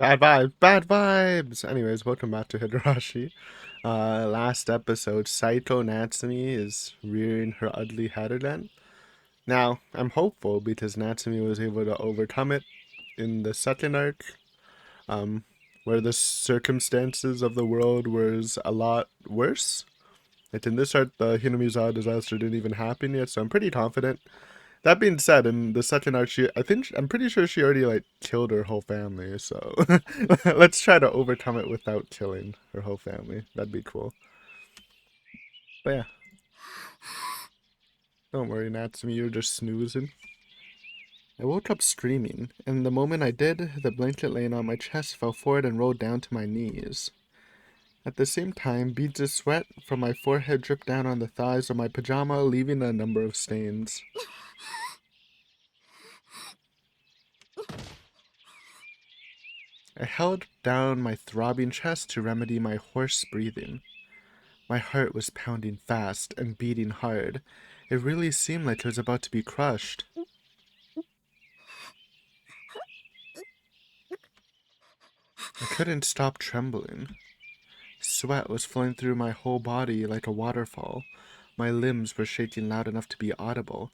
Bad vibes, bad vibes. Anyways, welcome back to Higurashi. Last episode, Saito Natsumi is rearing her ugly head again. Now, I'm hopeful because Natsumi was able to overcome it in the second arc, um, where the circumstances of the world was a lot worse. Like in this arc, the Hinamizawa disaster didn't even happen yet, so I'm pretty confident. That being said, in the second arc, I'm pretty sure she already like killed her whole family. So let's try to overcome it without killing her whole family. That'd be cool. But yeah, don't worry, Natsumi, you're just snoozing. I woke up screaming, and the moment I did, the blanket laying on my chest fell forward and rolled down to my knees. At the same time, beads of sweat from my forehead dripped down on the thighs of my pajama, leaving a number of stains. I held down my throbbing chest to remedy my hoarse breathing. My heart was pounding fast and beating hard. It really seemed like it was about to be crushed. I couldn't stop trembling. Sweat was flowing through my whole body like a waterfall. My limbs were shaking loud enough to be audible,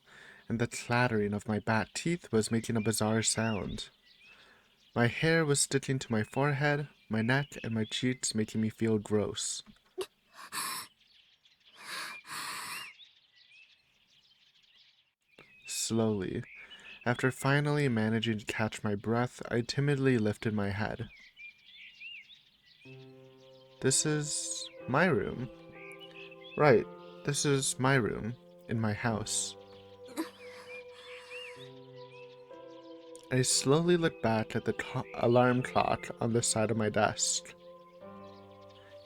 and the clattering of my back teeth was making a bizarre sound. My hair was sticking to my forehead, my neck, and my cheeks, making me feel gross. Slowly, after finally managing to catch my breath, I timidly lifted my head. This is my room. Right, this is my room, in my house. I slowly looked back at the alarm clock on the side of my desk.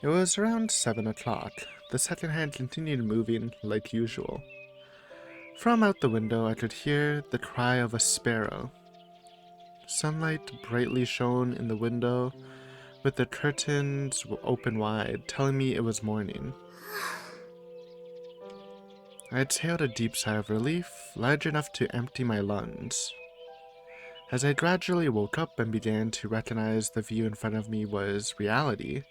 It was around 7 o'clock. The second hand continued moving like usual. From out the window, I could hear the cry of a sparrow. Sunlight brightly shone in the window, with the curtains open wide, telling me it was morning. I exhaled a deep sigh of relief, large enough to empty my lungs. As I gradually woke up and began to recognize the view in front of me was reality,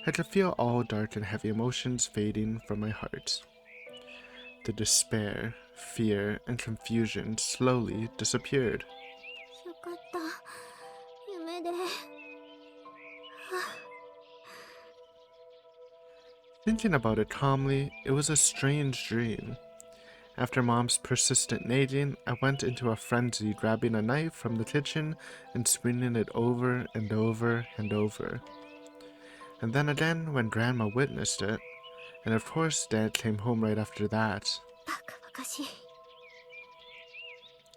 I could feel all dark and heavy emotions fading from my heart. The despair, fear, and confusion slowly disappeared. Thinking about it calmly, it was a strange dream. After Mom's persistent nagging, I went into a frenzy, grabbing a knife from the kitchen and swinging it over and over and over. And then again when Grandma witnessed it, and of course Dad came home right after that.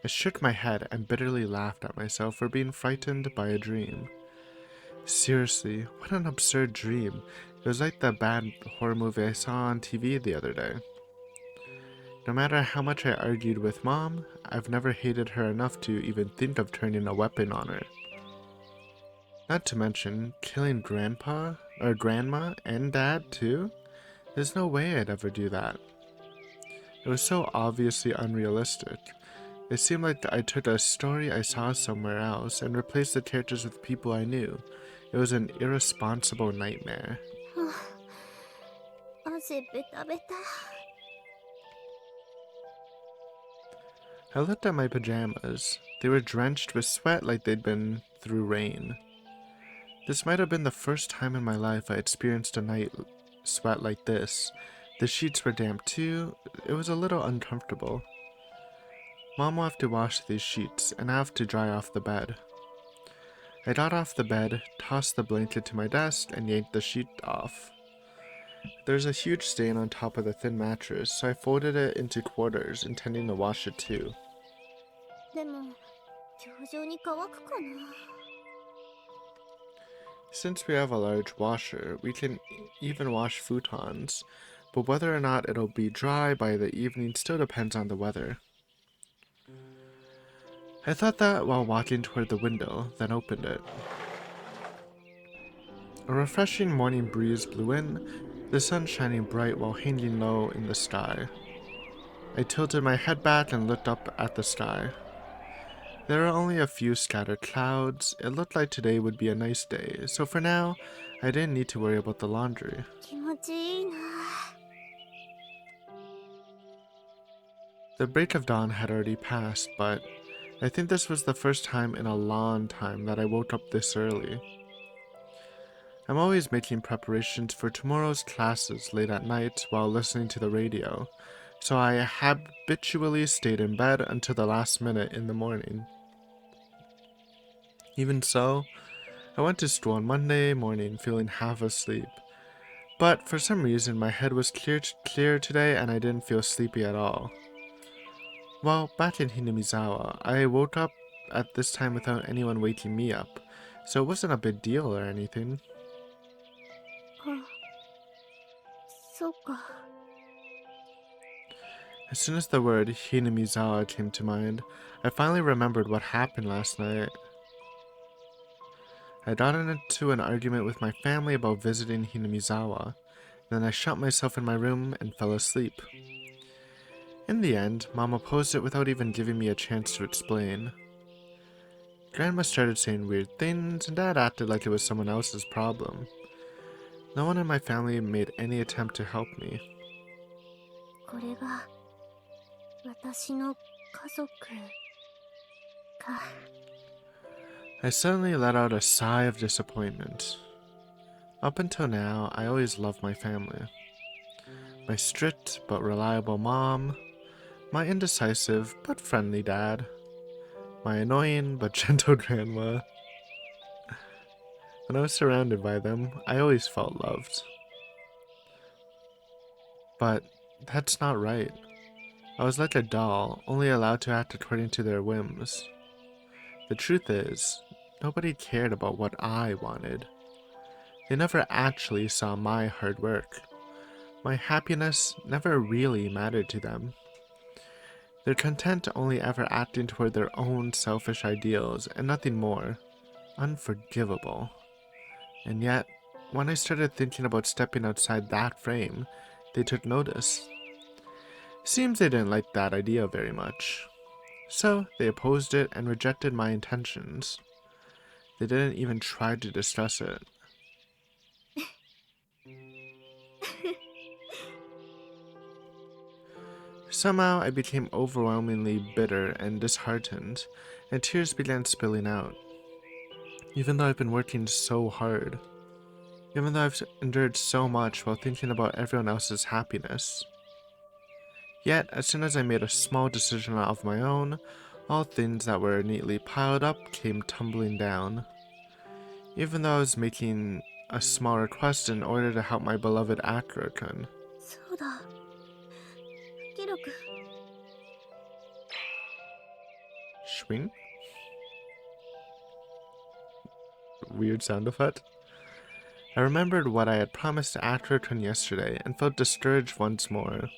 I shook my head and bitterly laughed at myself for being frightened by a dream. Seriously, what an absurd dream. It was like the bad horror movie I saw on TV the other day. No matter how much I argued with Mom, I've never hated her enough to even think of turning a weapon on her. Not to mention, killing Grandpa, or Grandma, and Dad too? There's no way I'd ever do that. It was so obviously unrealistic. It seemed like I took a story I saw somewhere else and replaced the characters with people I knew. It was an irresponsible nightmare. I looked at my pajamas. They were drenched with sweat like they'd been through rain. This might have been the first time in my life I experienced a night sweat like this. The sheets were damp too. It was a little uncomfortable. Mom will have to wash these sheets, and I have to dry off the bed. I got off the bed, tossed the blanket to my desk, and yanked the sheet off. There's a huge stain on top of the thin mattress, so I folded it into quarters, intending to wash it too. Since we have a large washer, we can even wash futons, but whether or not it'll be dry by the evening still depends on the weather. I thought that while walking toward the window, then opened it. A refreshing morning breeze blew in, the sun shining bright while hanging low in the sky. I tilted my head back and looked up at the sky. There were only a few scattered clouds. It looked like today would be a nice day, so for now, I didn't need to worry about the laundry. 気持ちいいな。 The break of dawn had already passed, but I think this was the first time in a long time that I woke up this early. I'm always making preparations for tomorrow's classes late at night while listening to the radio, so I habitually stayed in bed until the last minute in the morning. Even so, I went to school on Monday morning feeling half asleep, but for some reason my head was clear today and I didn't feel sleepy at all. Well, back in Hinamizawa, I woke up at this time without anyone waking me up, so it wasn't a big deal or anything. あ、そうか。 As soon as the word Hinamizawa came to mind, I finally remembered what happened last night. I got into an argument with my family about visiting Hinamizawa, then I shut myself in my room and fell asleep. In the end, Mom opposed it without even giving me a chance to explain. Grandma started saying weird things, and Dad acted like it was someone else's problem. No one in my family made any attempt to help me. これが私の家族か。 I suddenly let out a sigh of disappointment. Up until now, I always loved my family. My strict but reliable mom, my indecisive but friendly dad, my annoying but gentle grandma. When I was surrounded by them, I always felt loved. But that's not right. I was like a doll, only allowed to act according to their whims. The truth is, nobody cared about what I wanted. They never actually saw my hard work. My happiness never really mattered to them. They're content only ever acting toward their own selfish ideals and nothing more. Unforgivable. And yet, when I started thinking about stepping outside that frame, they took notice. Seems they didn't like that idea very much. So, they opposed it and rejected my intentions. They didn't even try to discuss it. Somehow, I became overwhelmingly bitter and disheartened, and tears began spilling out. Even though I've been working so hard. Even though I've endured so much while thinking about everyone else's happiness. Yet, as soon as I made a small decision of my own, all things that were neatly piled up came tumbling down. Even though I was making a small request in order to help my beloved Akira-kun. そうだ。キロ君。 Swing? Weird sound effect. I remembered what I had promised to Akira-kun yesterday and felt discouraged once more.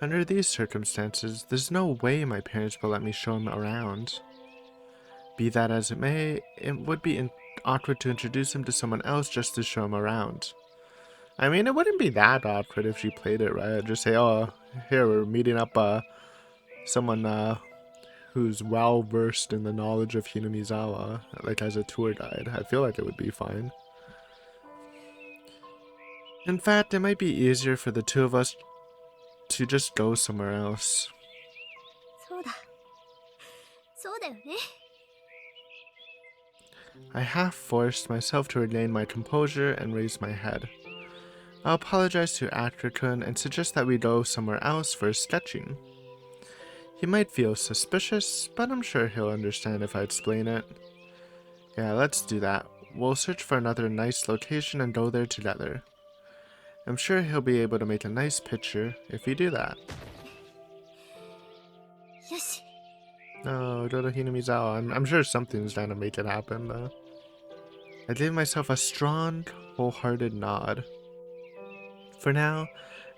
Under these circumstances, there's no way my parents will let me show him around. Be that as it may, it would be awkward to introduce him to someone else just to show him around. I mean, it wouldn't be that awkward if she played it right. Just say, oh, here, we're meeting up someone who's well versed in the knowledge of Hinamizawa, like as a tour guide. I feel like it would be fine. In fact, it might be easier for the two of us to just go somewhere else. そうだ。そうだよね。 I half forced myself to regain my composure and raise my head. I'll apologize to Akira-kun and suggest that we go somewhere else for sketching. He might feel suspicious, but I'm sure he'll understand if I explain it. Yeah, let's do that. We'll search for another nice location and go there together. I'm sure he'll be able to make a nice picture if we do that. よし。 No, go to Hinamizawa. I'm sure something's trying to make it happen, though. I gave myself a strong, wholehearted nod. For now,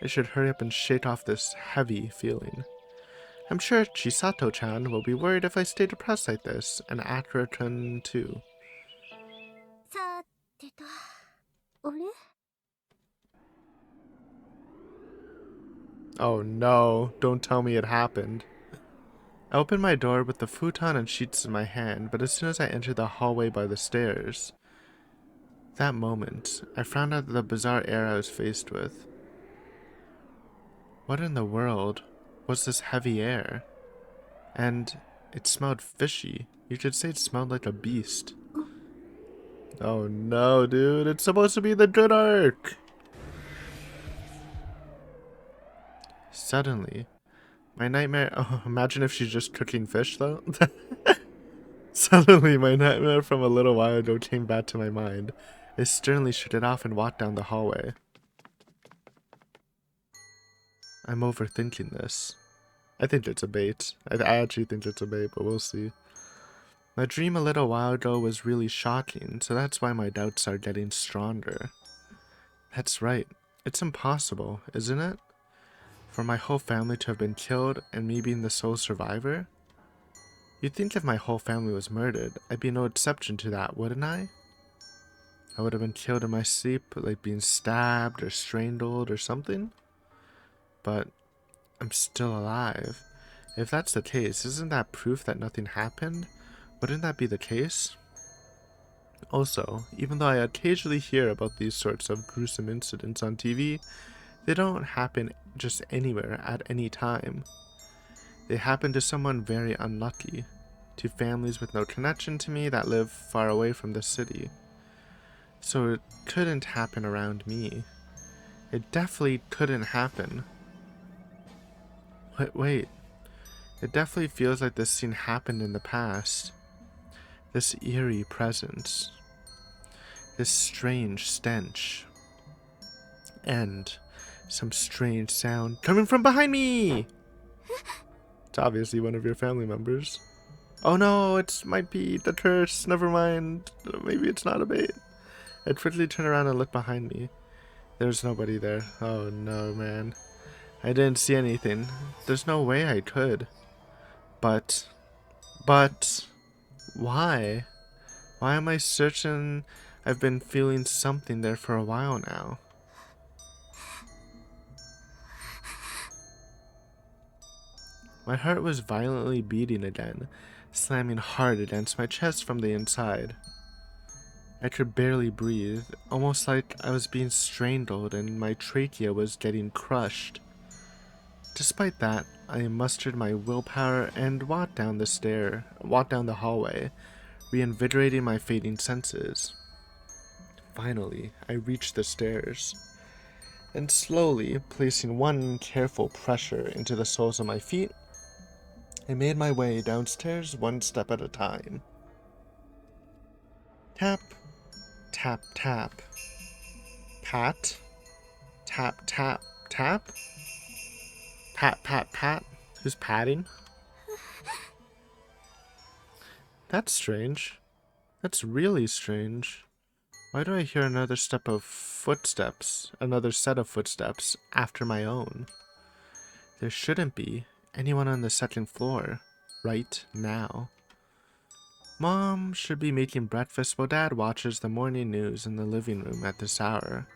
I should hurry up and shake off this heavy feeling. I'm sure Chisato-chan will be worried if I stay depressed like this, and Akira-kun too. さてと。あれ？ Oh no, don't tell me it happened. I opened my door with the futon and sheets in my hand, but as soon as I entered the hallway by the stairs, that moment, I found out the bizarre air I was faced with. What in the world was this heavy air? And it smelled fishy. You could say it smelled like a beast. Oh no, dude, it's supposed to be the good arc! Suddenly, my nightmare. Oh, imagine if she's just cooking fish, though. Suddenly, my nightmare from a little while ago came back to my mind. I sternly shook it off and walked down the hallway. I'm overthinking this. I think it's a bait. I actually think it's a bait, but we'll see. My dream a little while ago was really shocking, so that's why my doubts are getting stronger. That's right. It's impossible, isn't it? For my whole family to have been killed and me being the sole survivor? You'd think if my whole family was murdered, I'd be no exception to that, wouldn't I? I would have been killed in my sleep, like being stabbed or strangled or something. But I'm still alive. If that's the case, isn't that proof that nothing happened? Wouldn't that be the case? Also, even though I occasionally hear about these sorts of gruesome incidents on TV, they don't happen just anywhere at any time. They happen to someone very unlucky, to families with no connection to me that live far away from the city. So it couldn't happen around me. It definitely couldn't happen. Wait. It definitely feels like this scene happened in the past. This eerie presence. This strange stench. And some strange sound coming from behind me! It's obviously one of your family members. Oh no, it might be the curse. Never mind. Maybe it's not a bait. I quickly turn around and look behind me. There's nobody there. Oh no, man. I didn't see anything. There's no way I could. But, why? Why am I certain I've been feeling something there for a while now? My heart was violently beating again, slamming hard against my chest from the inside. I could barely breathe, almost like I was being strangled and my trachea was getting crushed. Despite that, I mustered my willpower and walked down the hallway, reinvigorating my fading senses. Finally, I reached the stairs, and slowly, placing one careful pressure into the soles of my feet, I made my way downstairs one step at a time. Tap, tap, tap. Pat, tap, tap, tap. Pat, pat, pat. Who's patting? That's strange. That's really strange. Why do I hear another set of footsteps after my own? There shouldn't be anyone on the second floor right now. Mom should be making breakfast while Dad watches the morning news in the living room at this hour.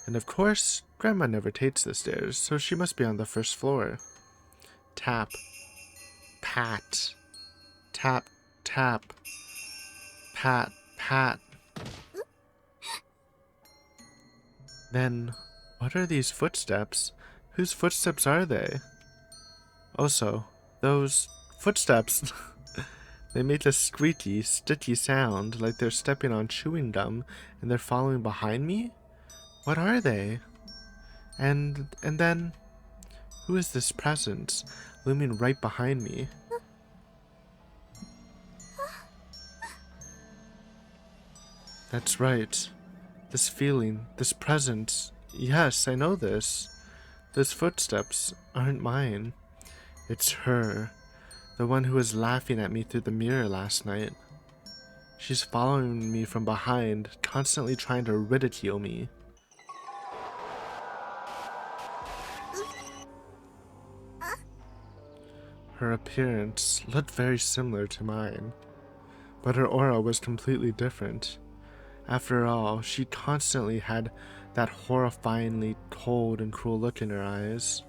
And of course, Grandma never takes the stairs, so she must be on the first floor. Tap. Pat. Tap, tap. Pat, pat. Then, what are these footsteps? Whose footsteps are they? Also, those footsteps, they make a squeaky, sticky sound like they're stepping on chewing gum and they're following behind me? What are they? And then, who is this presence looming right behind me? That's right. This feeling, this presence. Yes, I know this. Those footsteps aren't mine. It's her. The one who was laughing at me through the mirror last night. She's following me from behind, constantly trying to ridicule me. Her appearance looked very similar to mine, but her aura was completely different. After all, she constantly had that horrifyingly cold and cruel look in her eyes.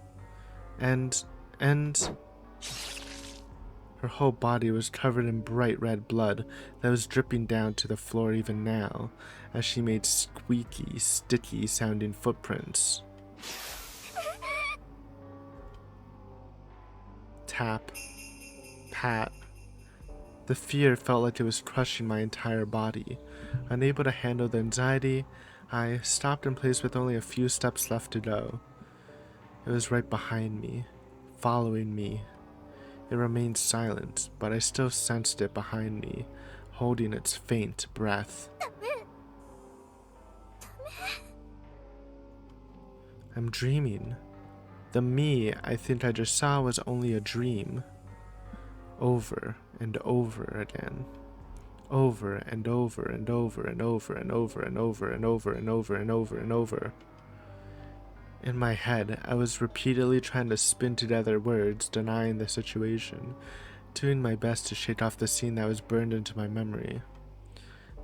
And Her whole body was covered in bright red blood that was dripping down to the floor even now, as she made squeaky, sticky sounding footprints. Tap. Pat. The fear felt like it was crushing my entire body. Unable to handle the anxiety, I stopped in place with only a few steps left to go. It was right behind me, following me. It remained silent, but I still sensed it behind me, holding its faint breath. I'm dreaming. The me I think I just saw was only a dream. Over and over again. Over and over and over and over and over and over and over and over and over and over. In my head, I was repeatedly trying to spin together words denying the situation, doing my best to shake off the scene that was burned into my memory.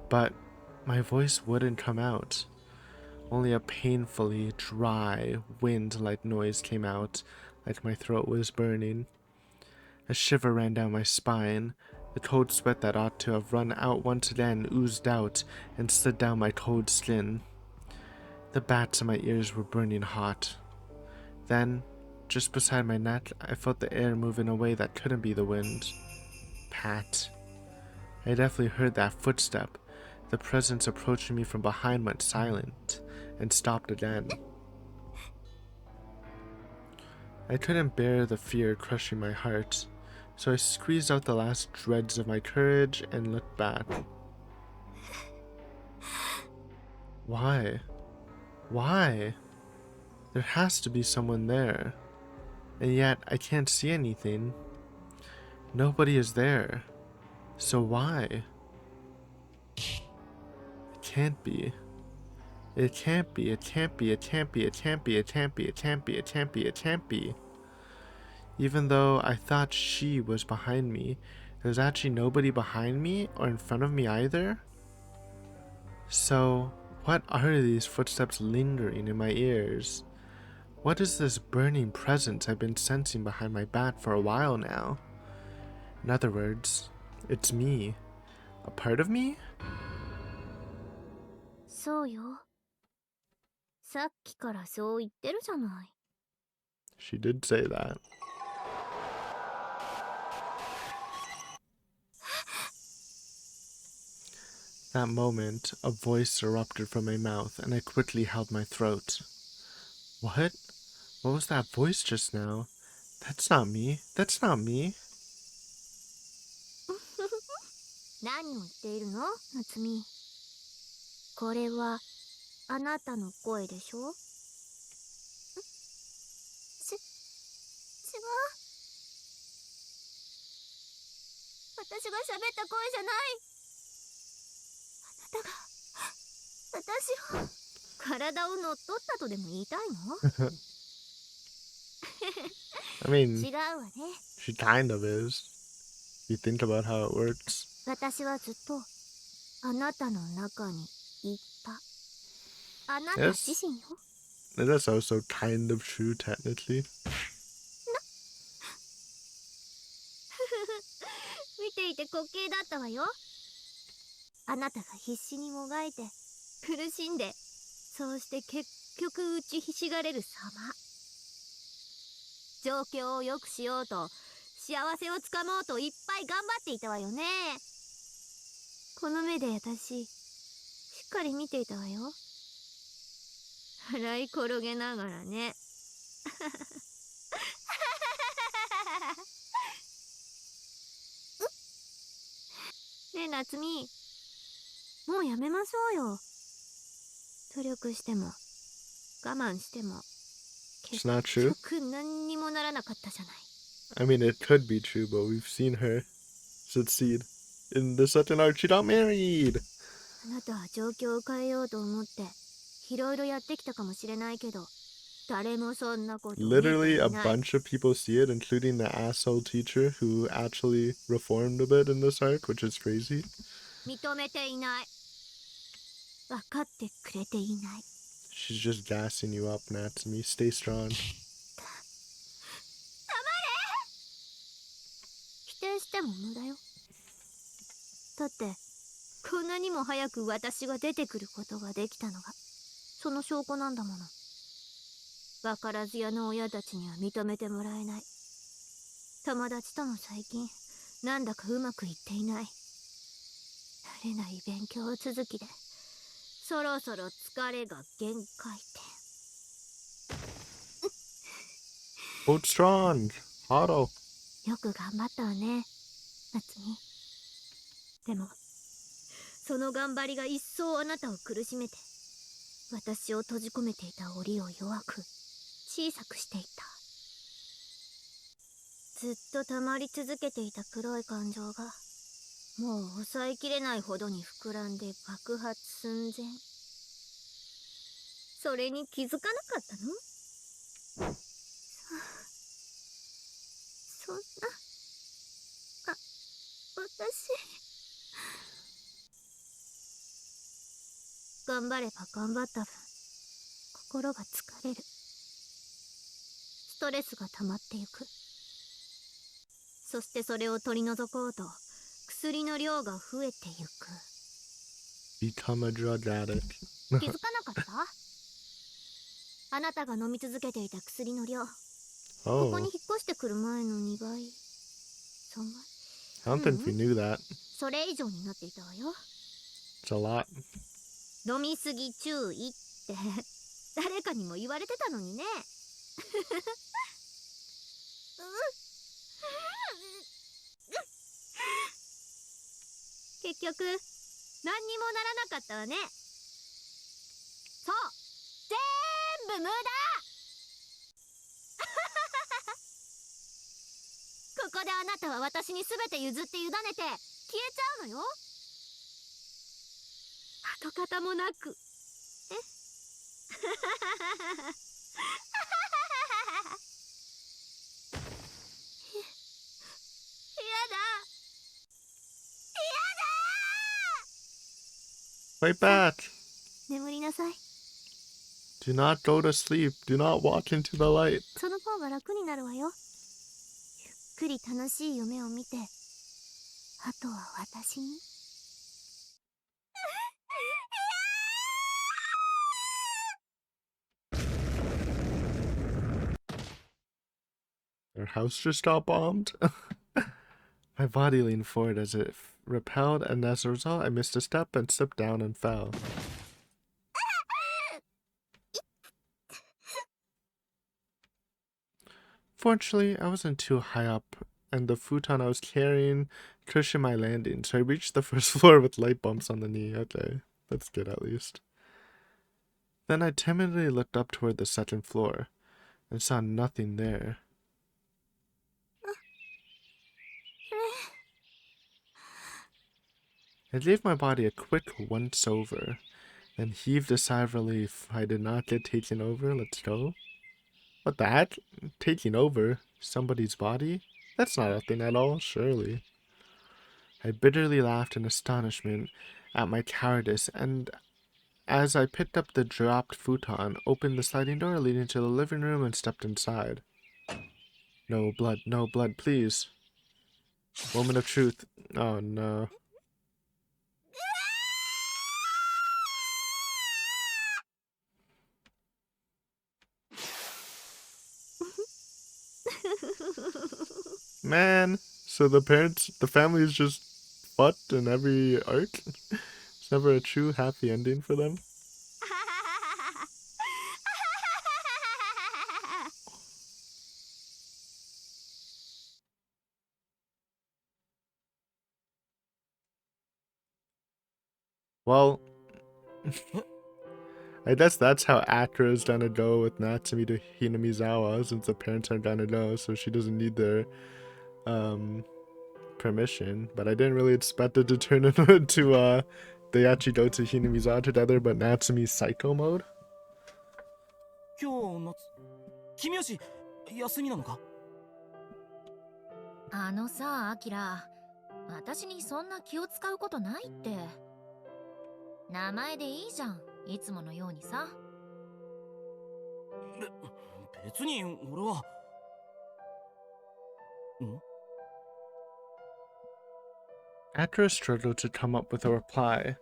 But my voice wouldn't come out. Only a painfully dry, wind-like noise came out, like my throat was burning. A shiver ran down my spine. The cold sweat that ought to have run out once again oozed out and slid down my cold skin. The bats in my ears were burning hot. Then, just beside my neck, I felt the air move in a way that couldn't be the wind. Pat. I definitely heard that footstep. The presence approaching me from behind went silent and stopped again. I couldn't bear the fear crushing my heart, so I squeezed out the last dregs of my courage and looked back. Why? Why? There has to be someone there. And yet, I can't see anything. Nobody is there. So why? It can't be. It can't be, it can't be, it can't be, it can't be, it can't be, it can't be, it can't be, it can't be. Even though I thought she was behind me, there's actually nobody behind me or in front of me either. So, what are these footsteps lingering in my ears? What is this burning presence I've been sensing behind my back for a while now? In other words, it's me. A part of me? そうよ。さっきからそう言ってるじゃない。 She did say that. That moment, a voice erupted from my mouth, and I quickly held my throat. What? What was that voice just now? That's not me. That's not me. 何を言っているの、夏美。これはあなたの声でしょ。違う。私が喋った声じゃない。あなたが私を体を乗っ取ったとでも言いたいの？ I mean, 違うわね。 she kind of is. If you think about how it works. 私はずっとあなたの中にいた。あなた Yes. 自身よ。 And that's also kind of true, technically. 見ていて滑稽だったわよ。あなたが必死にもがいて苦しんで、そうして結局打ちひしがれる様。状況を良くしようと、幸せをつかもうといっぱい頑張っていたわよね。この目で私しっかり見ていたわよ。笑い転げながらね。ねえ夏美、もうやめましょうよ。努力しても我慢しても It's not true. 結局何にもならなかったじゃない。 I mean, it could be true, but we've seen her succeed in the such an art. She got married. あなたは状況を変えようと思っていろいろやってきたかもしれないけど、誰もそんなこと見ていない。 Literally, a bunch of people see it, including the asshole teacher who actually reformed a bit in this arc, which is crazy. 認めていない。分かってくれていない。 She's just gassing you up, Natsumi. Stay strong. 否定ししても無駄よ。だってこんなにも早く私が出てくることができたのがその証拠なんだもの。わからず屋の親たちには認めてもらえない。友達とも最近なんだかうまくいっていない。慣れない勉強続きでそろそろ疲れが限界Hold strong. Haro. 点。よく頑張ったわね、夏美。でもその頑張りが一層あなたを苦しめて、私を閉じ込めていた檻を弱く小さくしていった。ずっと溜まり続けていた黒い感情がもう抑えきれないほどに膨らんで爆発寸前。それに気づかなかったの？そんな、私頑張れば頑張った分心が疲れる。ストレスが溜まってゆく。そしてそれを取り除こうと薬の量が増えてゆく。Become a drug addict. 気づかなかった？あなたが飲み続けていた薬の量、ここに Oh, 引っ越してくる前の2倍、3 I don't think we 倍、knew that. それ以上になっていたわよ。 It's a lot. 飲みすぎ注意って誰かにも言われてたのにね。結局何にもならなかったわね。そう、全部無駄。ここであなたは私に全て譲って委ねて消えちゃうのよ。跡形もなく。えやだ、 Fight さあ back. 眠りなさい。 Do not go to sleep. Do not walk into the light. その方が楽になるわよ。ゆっくり楽しい夢を見て、あとは私に。Their house just got bombed. My body leaned forward as if repelled, and as a result, I missed a step and slipped down and fell. Fortunately, I wasn't too high up, and the futon I was carrying cushioned my landing, so I reached the first floor with light bumps on the knee. Okay, that's good at least. Then I timidly looked up toward the second floor and saw nothing there. I gave my body a quick once over, then heaved a sigh of relief. I did not get taken over. Let's go. What the heck? Taking over somebody's body? That's not a thing at all, surely. I bitterly laughed in astonishment at my cowardice, and as I picked up the dropped futon, opened the sliding door leading to the living room, and stepped inside. No blood, please. Moment of truth. Oh no. Man, so the family is just fucked in every arc? It's never a true happy ending for them? Well, I guess that's how Akira's gonna go with Natsumi to Hinamizawa, since the parents aren't gonna know, so she doesn't need their permission. But I didn't really expect it to turn into they actually go to Hinamizawa together, but Natsumi's psycho mode. 今日君吉休みなのか？あのさ、アキラ、私にそんな気を使うことないって。名前でいいじゃん、いつものようにさ。別に俺は。Atura struggled to come up with a reply,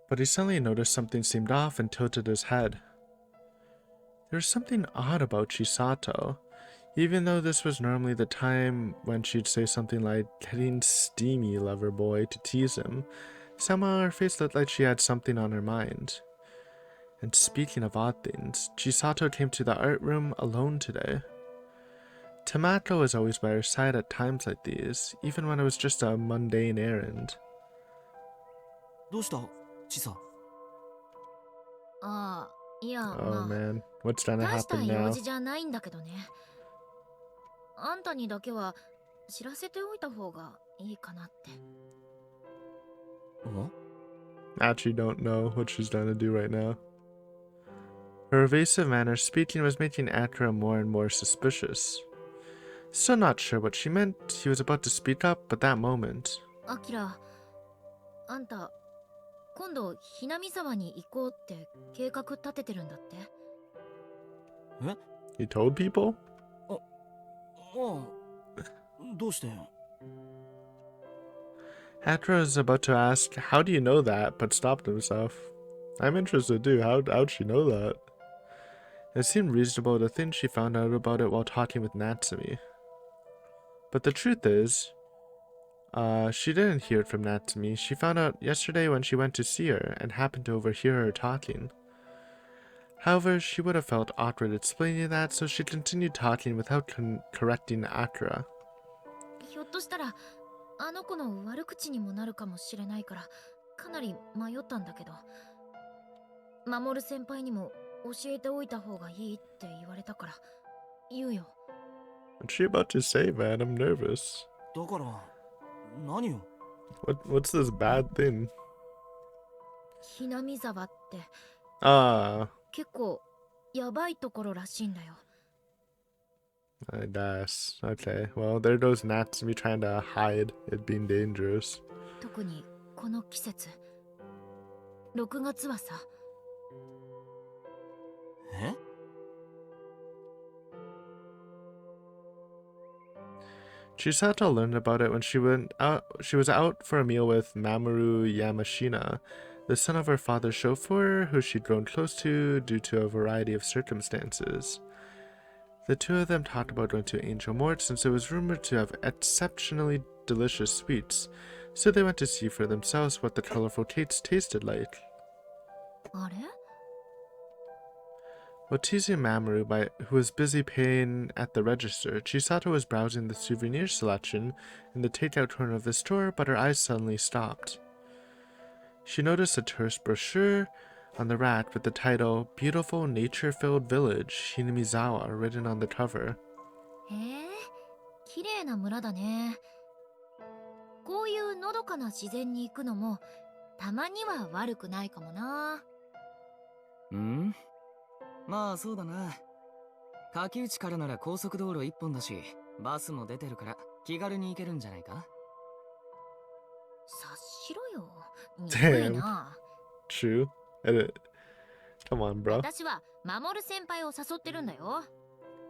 but he suddenly noticed something seemed off and tilted his head. There was something odd about Chisato. Even though this was normally the time when she'd say something like, "Getting steamy, lover boy," to tease him, somehow her face looked like she had something on her mind. And speaking of odd things, Chisato came to the art room alone today. Tamato was always by her side at times like these, even when it was just a mundane errand. どうしたチサ。ああ、いや、Oh まあ、 man, what's gonna 大した happen 用 now? 事じゃないんだけどね。あんたにだけは知らせておいた方がいいかなって。ん Actually don't know what she's gonna do right now. Her evasive manner of speaking was making Atura more and more suspicious. Still not sure what she meant, he was about to speak up, but that moment... アキラ、あんた、今度、ひなみ沢に行こうって計画立ててるんだって。え You told people? ああ、どうして Atura was about to ask, "How do you know that?" but stopped himself. I'm interested too, how'd she know that? It seemed reasonable to think she found out about it while talking with Natsumi. But the truth is, she didn't hear it from Natsumi. She found out yesterday when she went to see her and happened to overhear her talking. However, she would have felt awkward explaining that, so she continued talking without correcting Atura. ひょっとしたら、あの子の悪口にもなるかもしれないから、かなり迷ったんだけど、守先輩にも教えておいた方がいいって言われたから、言うよ。What's she about to say, man? I'm nervous. だから何よ What's this bad thing? ひなみ沢って Ah, 結構やばいところらしいんだよ。I guess. Okay, well, there goes Natsumi trying to hide it being dangerous. 特にこの季節、6月はさ。え Chisato learned about it when she was out for a meal with Mamoru Yamashina, the son of her father's chauffeur, who she'd grown close to due to a variety of circumstances. The two of them talked about going to Angel Mort since it was rumored to have exceptionally delicious sweets, so they went to see for themselves what the colorful cakes tasted like. あれ While teasing Mamoru, who was busy paying at the register, Chisato was browsing the souvenir selection in the takeout corner of the store, but her eyes suddenly stopped. She noticed a tourist brochure on the rack with the title "Beautiful Nature-Filled Village, Hinamizawa" written on the cover. へえ、綺麗な村だね。こういうのどかな自然に行くのもたまには悪くないかもな。んまあそうだな。柿内からなら高速道路一本だし、バスも出てるから気軽に行けるんじゃないか。察しろよ。憎いな。True. Come on, bro. 私は守先輩を誘ってるんだよ。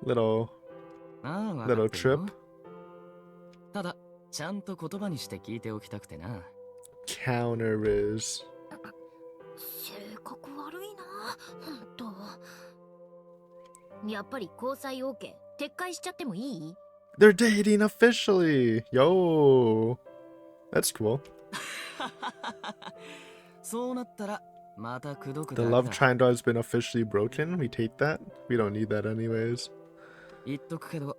Little ああ、わかってるよ trip. ただ、ちゃんと言葉にして聞いておきたくてな。Counter Riz. 性格悪いな、ほんと。やっぱり交際 OK 撤回しちゃってもいい？ They're dating officially. Yo. That's cool. そうなったら、またくどく The だけ love だ。 triangle has been officially broken. We take that. We don't need that anyways. 言っとくけど、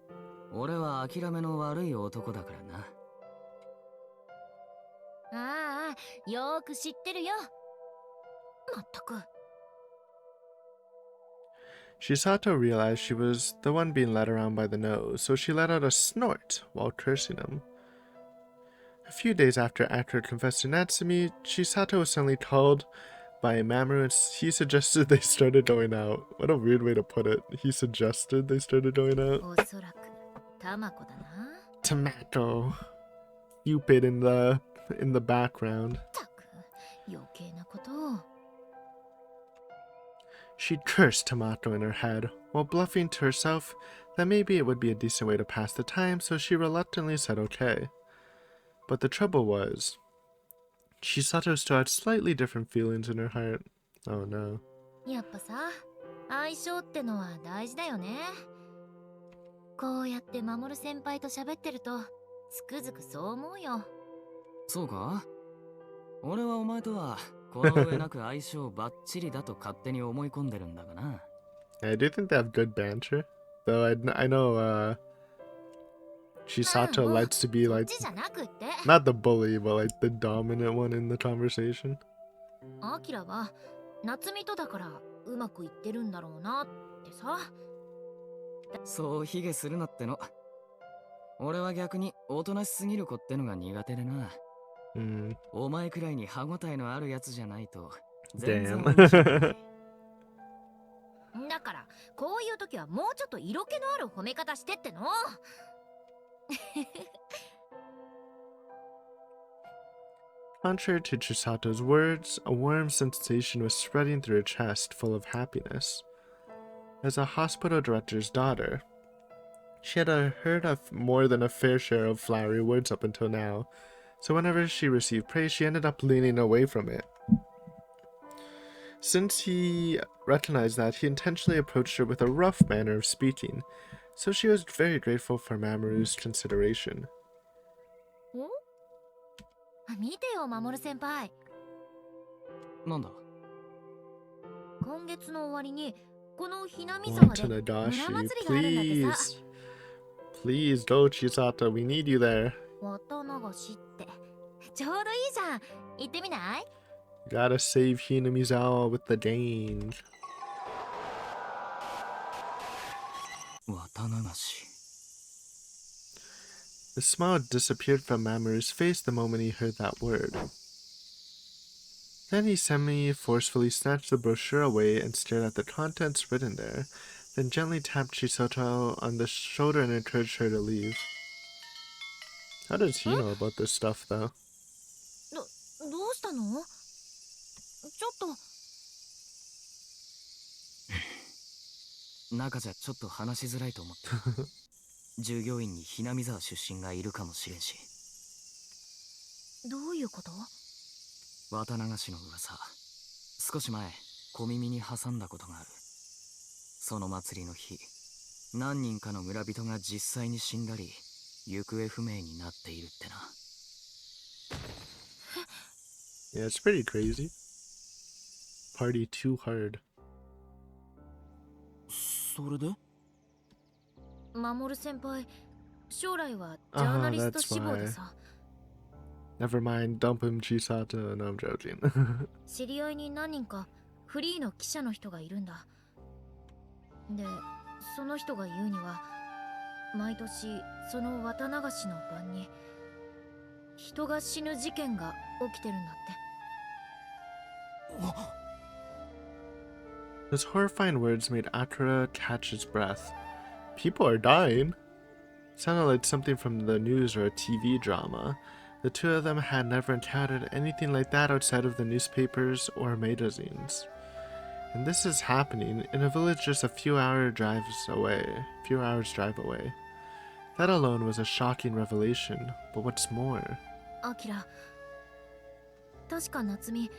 俺は諦めの悪い男だからな。ああ、よーく知ってるよ。まったく。Chisato realized she was the one being led around by the nose, so she let out a snort while cursing him. A few days after Akira confessed to Natsumi, Chisato was suddenly called by Mamoru and he suggested they started going out. What a weird way to put it. He suggested they started going out. おそらく、タマコだな。 Tomato. Cupid in the background. ったく、余計なことを。She cursed Tomato in her head, while bluffing to herself that maybe it would be a decent way to pass the time, so she reluctantly said okay. But the trouble was, Chisato still had slightly different feelings in her heart. Oh no. やっぱさ、相性ってのは大事だよね。こうやって守先輩と喋ってるとつくづくそう思うよ。そうか？俺はお前とはこの上なく相性バッチリだと勝手に思い込んでるんだがな。I do think they have good banter. Though I know Chisato likes to be そっ like ちじゃなくって。 not the bully, but like the dominant one in the conversation. アキラは夏美とだからうまくいってるんだろうなってさ。そう卑下するなっての。俺は逆におとなしすぎる子ってのが苦手でな。お前くらいに歯ごたえのあるやつじゃないと全然 Damn. だからこういう時はもうちょっと色気のある褒め方してっての。Contrary to Chisato's words, a warm sensation was spreading through her chest, full of happiness. As a hospital director's daughter, she had heard more than a fair share of flowery words up until now, so whenever she received praise, she ended up leaning away from it. Since he recognized that, he intentionally approached her with a rough manner of speaking, so she was very grateful for Mamoru's consideration. 見てよ、守先輩。なんだ？今月の終わりにこのひなみ沢で村 Watanashi, 祭りがあるんだってさ。 please go, Chisato. We need you there. 綿流しってちょうどいいじゃん。行ってみない？ Gotta save Hinamizawa with the Danes. 綿流し。 The smile disappeared from Mamoru's face the moment he heard that word. Then he semi-forcefully snatched the brochure away and stared at the contents written there, then gently tapped Chisato on the shoulder and encouraged her to leave. How does he know about this stuff, though? どうしたの？ちょっと。中じゃちょっと話しづらいと思って。従業員にひなみ沢出身がいるかもしれんし。どういうこと？綿流しの噂、少し前小耳に挟んだことがある。その祭りの日、何人かの村人が実際に死んだり行方不明になっているってな。Yeah, it's pretty crazy. Party too hard. それで？守先輩、将来はジャーナリスト志望でさ。Never mind, dump him, Chisato. No, I'm joking. 知り合いに何人かフリーの記者の人がいるんだ。で、その人が言うには、毎年その綿流しの晩に人が死ぬ事件が起きてるんだって。Those horrifying words made Akira catch his breath. People are dying? Sounded like something from the news or a TV drama. The two of them had never encountered anything like that outside of the newspapers or magazines. And this is happening in a village just a few hours drive away. That alone was a shocking revelation, but what's more? アキラ、確か夏美、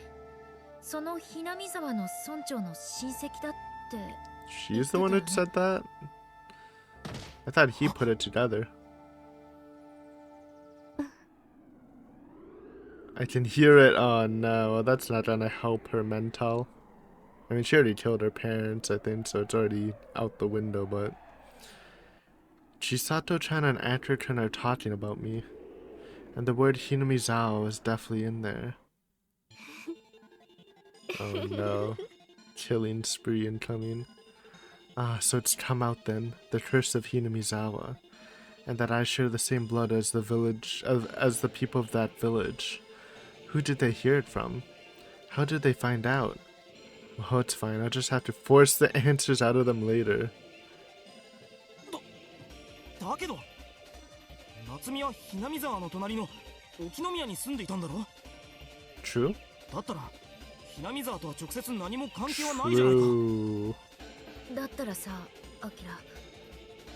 そのひなみ沢の村長の親戚だって。She's the one who said that? I thought he put it together. I can hear it. Oh no, that's not gonna help her mental. I mean, she already killed her parents, I think, so it's already out the window, but... Chisato-chan and Akira-kun are talking about me. And the word Hinamizawa is definitely in there. Oh no. Killing spree incoming. Ah, so it's come out then, the curse of Hinamizawa, and that I share the same blood as the people of that village. Who did they hear it from? How did they find out? Oh, it's fine, I'll just have to force the answers out of them later. だけど、夏美はひなみ沢の隣の沖宮に住んでいたんだろ？ True? だったら、ひなみ沢とは直接何も関係はないじゃないか。 True. だったらさ、アキ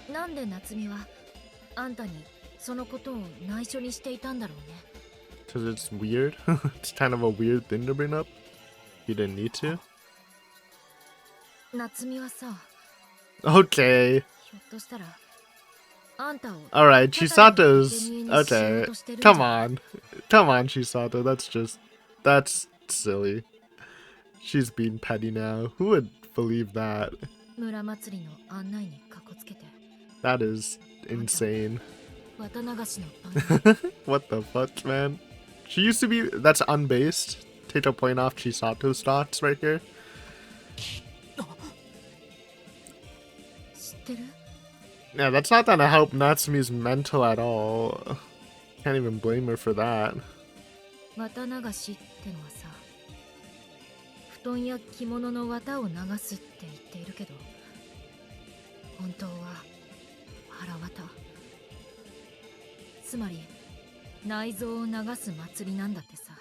ラ、なんで夏美はあんたにそのことを内緒にしていたんだろうね。Because it's weird. It's kind of a weird thing to bring up. You didn't need to. 夏美はさ、 Okay. ひょっとしたらあんたを Alright, ただの Chisato's 生贄にしよ okay. うとしてるんじゃ Come on. Come on, Chisato. That's silly. She's being petty now. Who would believe that? 村祭りの案内にかこつけて That is insane. 綿流しの案内 What the fuck, man? She used to be. That's unbased. Take a point off Chisato's thoughts right here. 知ってる Yeah, that's not gonna help Natsumi's mental at all. Can't even blame her for that. 綿流しってのはさ、布団や着物の綿を流すって言っているけど、本当は腹綿、つまり内臓を流す祭りなんだってさ。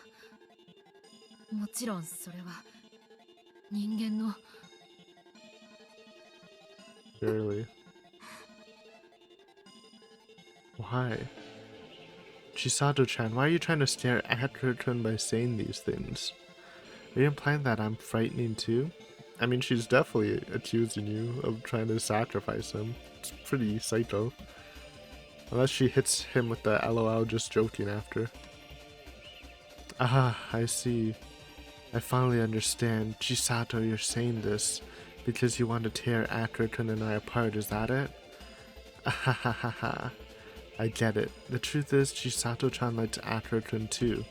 もちろんそれは人間の Barely. Why? Chisato-chan, why are you trying to stare at her turn by saying these things? Are you implying that I'm frightening too? I mean, she's definitely accusing you of trying to sacrifice him. It's pretty psycho. Unless she hits him with the LOL just joking after. Ah, I see. I finally understand. Chisato, you're saying this because you want to tear Akrakun and I apart, is that it? Ahahaha. I get it. The truth is, Chisato-chan likes Akrakun too.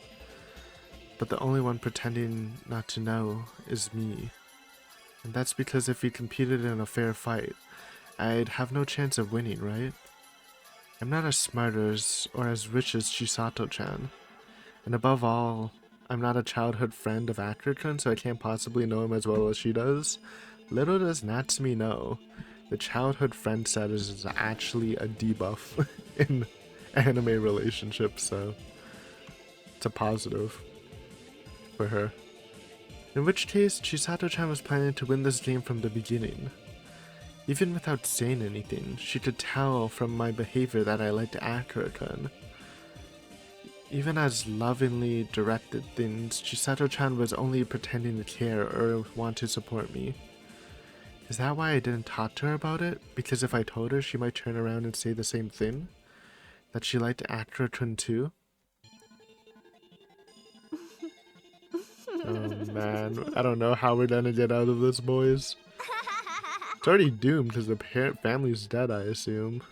But the only one pretending not to know is me. And that's because if we competed in a fair fight, I'd have no chance of winning, right? I'm not as smart as or as rich as Chisato-chan. And above all, I'm not a childhood friend of Akrakun, so I can't possibly know him as well as she does. Little does Natsumi know, the childhood friend status is actually a debuff in anime relationships, so it's a positive for her. In which case, Chisato-chan was planning to win this game from the beginning. Even without saying anything, she could tell from my behavior that I liked Akira-kun. Even as lovingly directed things, Chisato-chan was only pretending to care or want to support me. Is that why I didn't talk to her about it? Because if I told her, she might turn around and say the same thing? That she liked Akira-kun too? Oh man, I don't know how we're gonna get out of this, boys. It's already doomed because the family's dead, I assume.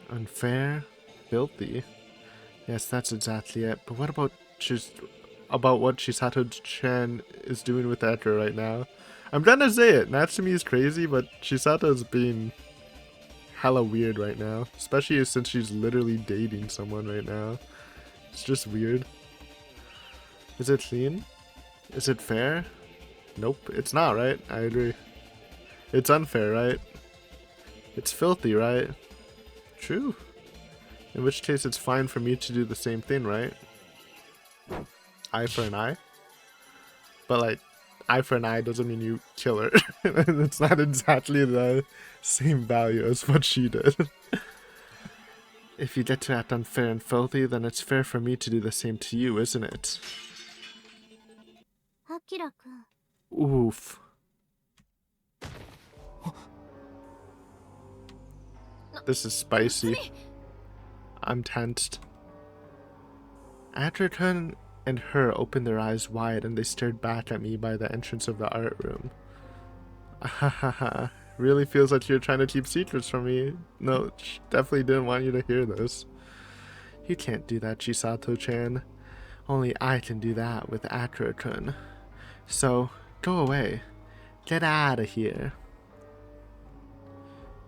Unfair? Filthy? Yes, that's exactly it. But what about what Chisato-chan is doing with Akira right now? I'm trying to say it. Natsumi is crazy, but Chisato's being hella weird right now. Especially since she's literally dating someone right now. It's just weird. Is it clean? Is it fair? Nope, it's not, right? I agree. It's unfair, right? It's filthy, right? True. In which case it's fine for me to do the same thing, right? Eye for an eye? But like, eye for an eye doesn't mean you kill her. It's not exactly the same value as what she did. If you get to act unfair and filthy, then it's fair for me to do the same to you, isn't it? アキラくん Oof. This is spicy. I'm tensed. Akira-kun and her opened their eyes wide and they stared back at me by the entrance of the art room. Ahahaha. Really feels like you're trying to keep secrets from me. No, she definitely didn't want you to hear this. You can't do that, Chisato-chan. Only I can do that with Akira-kun. So, go away. Get out of here.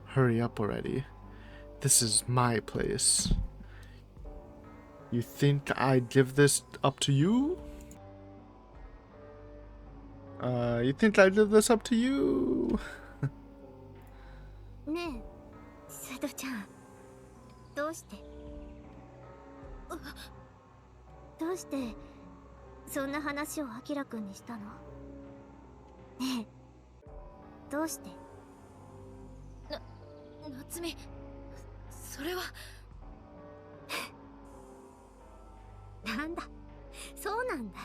Hurry up already. This is my place. You think I'd give this up to you? You think I'd give this up to you? ねえ瀬戸ちゃんどうしてどうしてそんな話をアキラくんにしたのねえどうして夏美、それはなんだ、そうなんだ。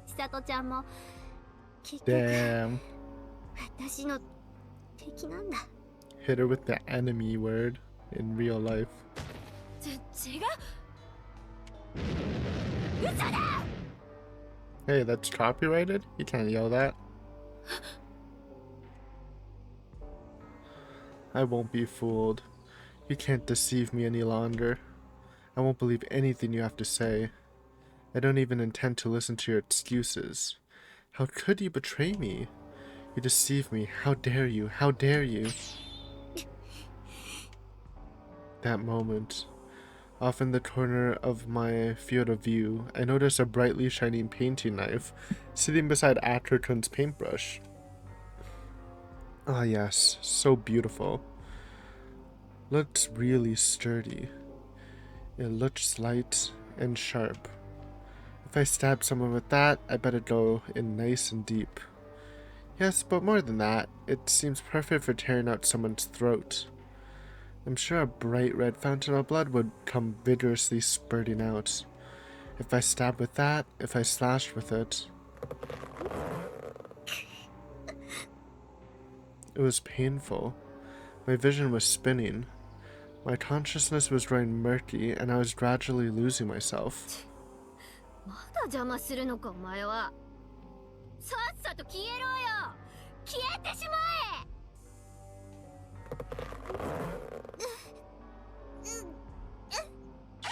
千里ちゃんも結局 Damn. 私の敵なんだ。 Hit her with the enemy word in real life. 違う。 Hey, that's copyrighted? You can't yell that. I won't be fooled. You can't deceive me any longer. I won't believe anything you have to say. I don't even intend to listen to your excuses. How could you betray me? You deceive me. How dare you? How dare you? That moment. Off in the corner of my field of view, I noticed a brightly shining painting knife sitting beside Atherton's paintbrush. Ah yes, so beautiful. Looks really sturdy. It looks light and sharp. If I stab someone with that, I better go in nice and deep. Yes, but more than that, it seems perfect for tearing out someone's throat. I'm sure a bright red fountain of blood would come vigorously spurting out. If I stabbed with that, if I slashed with it. It was painful. My vision was spinning. My consciousness was growing murky, and I was gradually losing myself. まだ邪魔するのかお前は。さっさと消えろよ。消えてしまえ。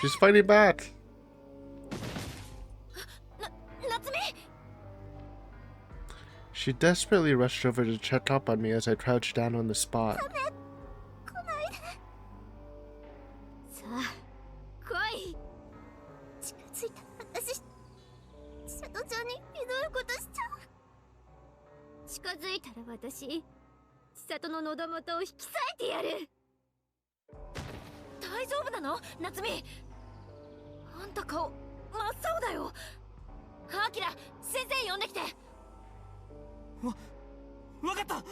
She's fighting back! 夏美。 She desperately rushed over to check up on me as I crouched down on the spot. さあ来い。近づいた私、千里ちゃんにひどいことしちゃう。近づいたら私、千里の喉元を引き裂いてやる。大丈夫なの夏美。あんた顔真っ青だよ。アキラ、先生呼んできて。わかった。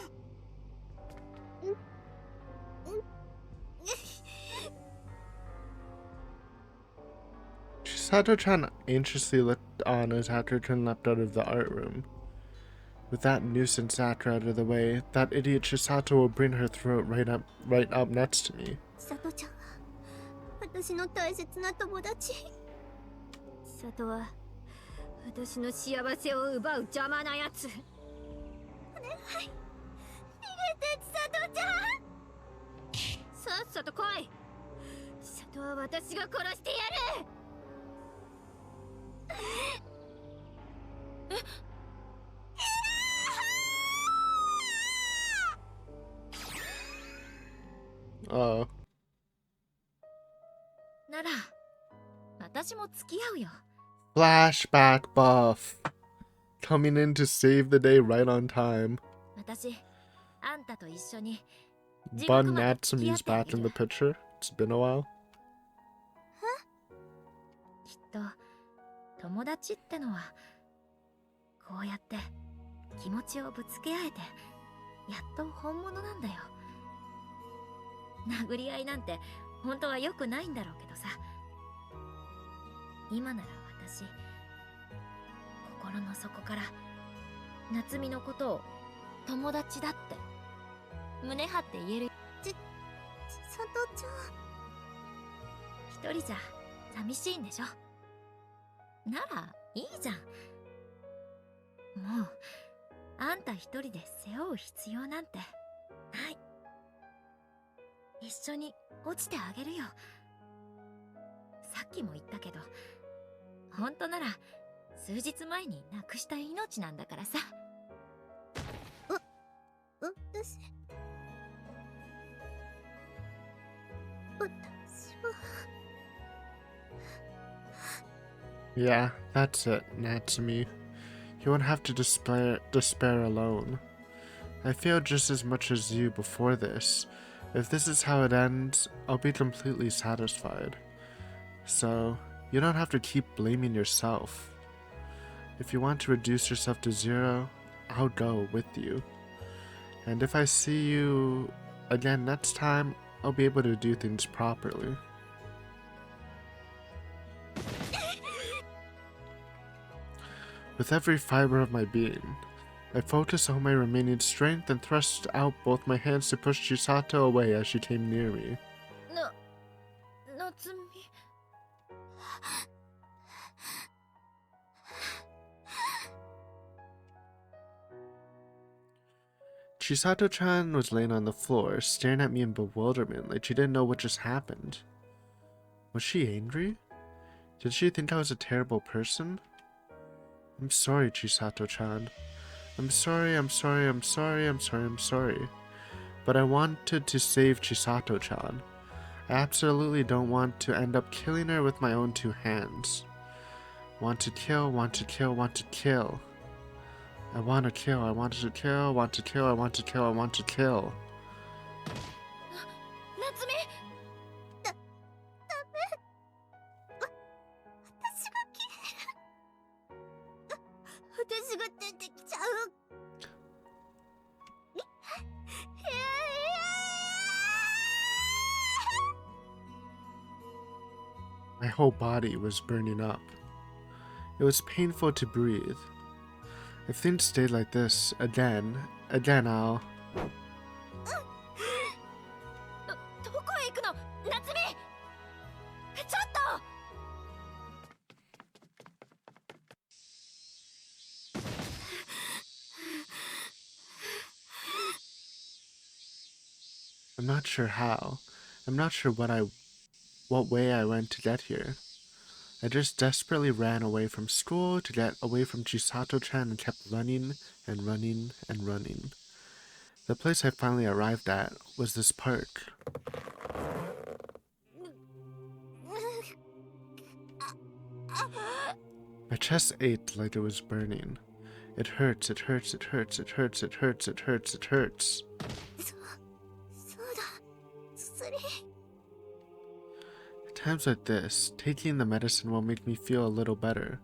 Chisato-chan anxiously looked on as Atherton leapt out of the art room. With that nuisance actor out of the way, that idiot Chisato will bring her throat right up next to me. 千里ちゃんは私の大切な友達。千里は私の幸せを奪う邪魔なやつ。お願い、逃げて千里ちゃん。さっさと来い。千里は私が殺してやる。 Oh. なら私も付き合うよ。 Flashback buff. Coming in to save the day right on time. 私あんたと一緒に Bun Natsumi's back in the picture. It's been a while. きっと友達ってのはこうやって気持ちをぶつけ合えてやっと本物なんだよ。殴り合いなんて本当は良くないんだろうけどさ、今なら私心の底から夏美のことを友達だって胸張って言える。千里ちゃん。一人じゃ寂しいんでしょ。ならいいじゃん。もうあんた一人で背負う必要なんてない。一緒に落ちてあげるよ。さっきも言ったけど、本当なら数日前に亡くした命なんだからさ。私は Yeah, that's it, Natsumi. You won't have to despair alone. I failed just as much as you before this. If this is how it ends, I'll be completely satisfied. So, you don't have to keep blaming yourself. If you want to reduce yourself to 0, I'll go with you. And if I see you again next time, I'll be able to do things properly. With every fiber of my being, I focused on my remaining strength and thrust out both my hands to push Chisato away as she came near me. Natsumi. Chisato-chan was laying on the floor, staring at me in bewilderment like she didn't know what just happened. Was she angry? Did she think I was a terrible person? I'm sorry, Chisato-chan. I'm sorry. But I wanted to save Chisato-chan. I absolutely don't want to end up killing her with my own two hands. Want to kill. I want to kill. Natsumi! 私が出てきちゃう。 My whole body was burning up. It was painful to breathe. If things stay like this again, I'll... どこへ行くの夏美ちょっと I'm not sure how. I'm not sure what way I went to get here. I just desperately ran away from school to get away from Chisato-chan and kept running and running and running. The place I finally arrived at was this park. My chest ached like it was burning. It hurts. そうだ。薬。 At times like this, taking the medicine will make me feel a little better.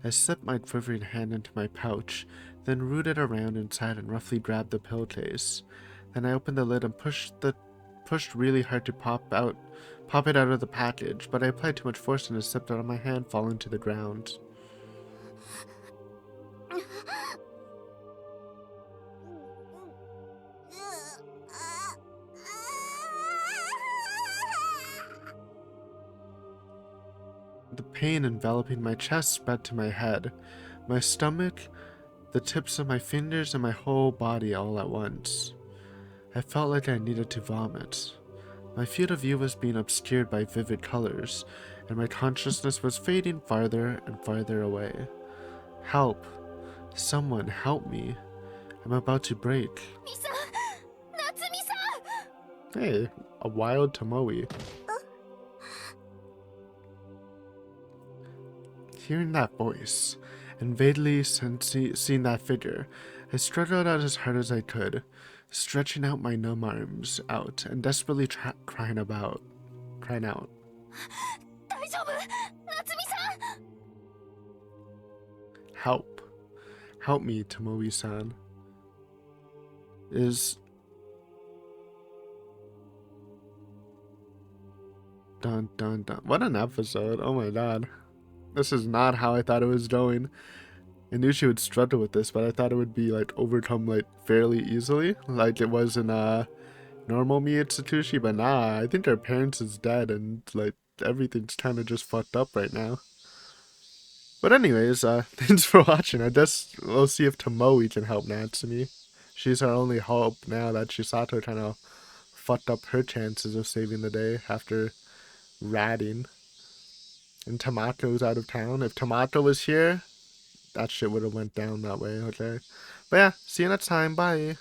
I slipped my quivering hand into my pouch, then rooted around inside and roughly grabbed the pill case. Then I opened the lid and pushed really hard to pop it out of the package, but I applied too much force and it slipped out of my hand, falling to the ground. The pain enveloping my chest spread to my head, my stomach, the tips of my fingers, and my whole body all at once. I felt like I needed to vomit. My field of view was being obscured by vivid colors, and my consciousness was fading farther and farther away. Help! Someone help me! I'm about to break. みさん夏美さん Hey, a wild Tomoe. Hearing that voice, and vaguely seeing that figure, I struggled out as hard as I could, stretching out my numb arms out and desperately crying out. 大丈夫夏美さん Help. Help me, Tomoe-san. Dun dun dun. What an episode. Oh my god. This is not how I thought it was going. I knew she would struggle with this, but I thought it would be like overcome like fairly easily, like it was in normal Miotsukushi, but nah, I think her parents is dead and like everything's kind of just fucked up right now. But anyways, thanks for watching. I guess we'll see if Tomoe can help Natsumi. She's our only hope now that Chisato kind of fucked up her chances of saving the day after ratting. And Tamato's out of town. If Tamato was here, that shit would have went down that way, okay? But yeah, see you next time. Bye.